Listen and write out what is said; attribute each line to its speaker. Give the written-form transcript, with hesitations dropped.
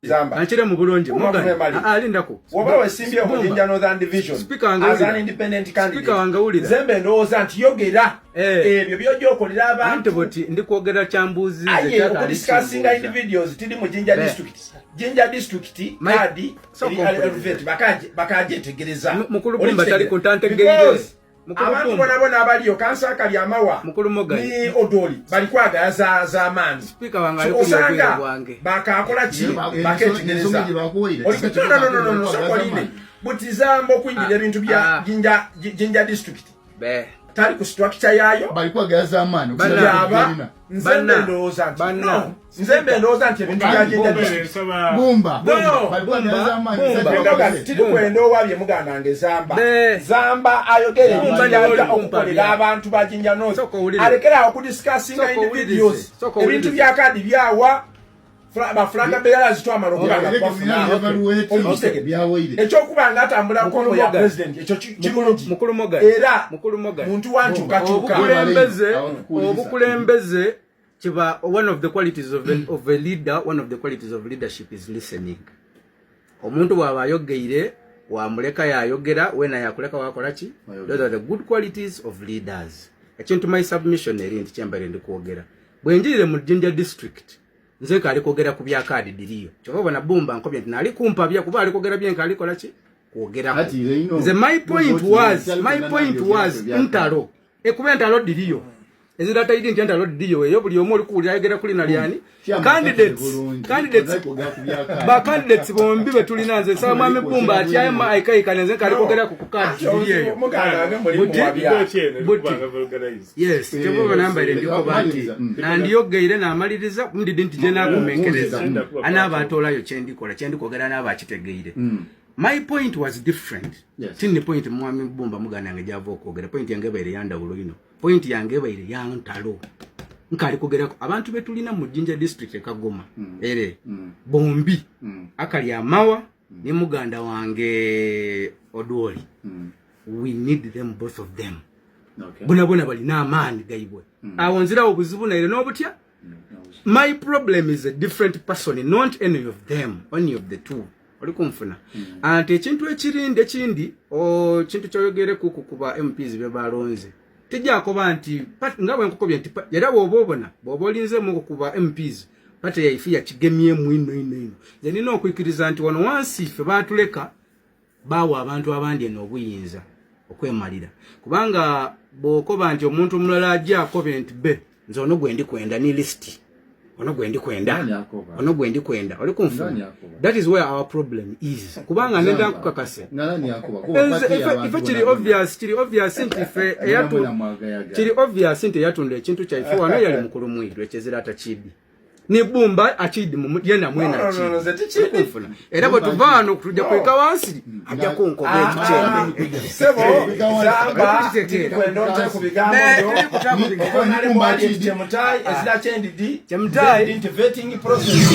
Speaker 1: Zamba.
Speaker 2: Anchire mu bulungi. Alindako.
Speaker 1: Waba wesimbye okujinja Northern Division. As an independent candidate.
Speaker 2: Speaker wangawulira.
Speaker 1: Zembe ndowooza nti yogera. Ebyo by'okolera abantu.
Speaker 2: Antiboti ndikwogera chambuzi
Speaker 1: zetaka discussing individuals tili mu Jinja district. Jinja district kadi elevate bakaje tegereza.
Speaker 2: Mukulu Bumba tali kontantegeire.
Speaker 1: Abantu bonabona abaliyo kansa kali amawa ni odoli balikwaga za amani.
Speaker 2: Speaker wanga ali kuyogerera bwange
Speaker 1: bakakola ki baketegereza no sokoline butizambo kwinjira ebintu bya Jinja district tali ku structure yayo
Speaker 3: balikwaga za amani
Speaker 1: nzembe ndoza nti ebintu bya Jinja district
Speaker 3: Bumba balikwaga za amani
Speaker 1: tili kwendo wabye muganda nge Zamba ayogere ebintu okukolera abantu ba Jinja North alekera okudiscussing individuals ebintu bya kadi byawa bafulanga bera zitwa marokanga ekyokubanga atambula ku ya president ekyo kirungi era muntu wantu kachuka
Speaker 2: obukulembeze kiba one of the qualities of a leader. One of the qualities of leadership is listening. Omuntu bwaba ayogeire wamuleka yayogera wena yakuleka wakola ki. Those are the good qualities of leaders. Ekintu my submission eri nti kyambere ndikwogera bwenjirire mu Jinja district nze kali kwogera ku bya kadi diriyo kyova na Bumba nkobye nti nali kumpa bya kuba ali kwogera bya nkali kola ki kwogera nze my point was ntalo ekuba ntalo diriyo ezira taidi nti ntalo diriyo eyo buli omu oli kuwulira ayogera kuli nalyani candidates bombi betulina nze sa mwami Bumba atyama ayikaikana nze kali kwogera ku kadi diriyo yes kyova namba ile ndiko banti na ndiyogeire na amaliriza ndidi nti je nakumenkereza anaba atolayo kyendikogera naba akitegeire. My point was different. Tini point mwami Bumba mugana nge javo okogera point yange baire yanda buloino point yange baire yantalo nkali kogera abantu betulina mu Jinja district e Kagoma ere bombi akali amawa ni muganda wange Odoli. We need them, both of them. Bona bali na amani gaibwe awonzira obuzibu na ile nobutya. My problem is a different person, not any of them, only of the two. Olikumfuna ante ekintu ekirinde kindi o kintu kyoyogere kukuba MPs bye balonze tijako banti ngabwe nkokobye nti yera bobobona bobolinze mu kukuba MPs pate yaifia kigemye mu ino zenino okwikiriza nti wano wansi fe batuleka bawo abantu abandi enobuyinza okwemalira kubanga bokoba nti omuntu mulala ajja akobye nti be nze ono gwendi kwenda ni list ono gwendi kwenda oli kumfuna. That is where our problem is kubanga nenda kukakase ife kiri obvious nti ife kiri obvious nti yatunde ekintu kya ife wano yali mukulu mwidwe ekizira atachidi ni Bumba achidi mu yena mwena achidi era bwe tuvano kutujja kweka wansi ajja kunkobe ekichembe
Speaker 1: sebo Zamba kwendo kubigambo Bumba chemutai ezira chendi di chemutai vetting process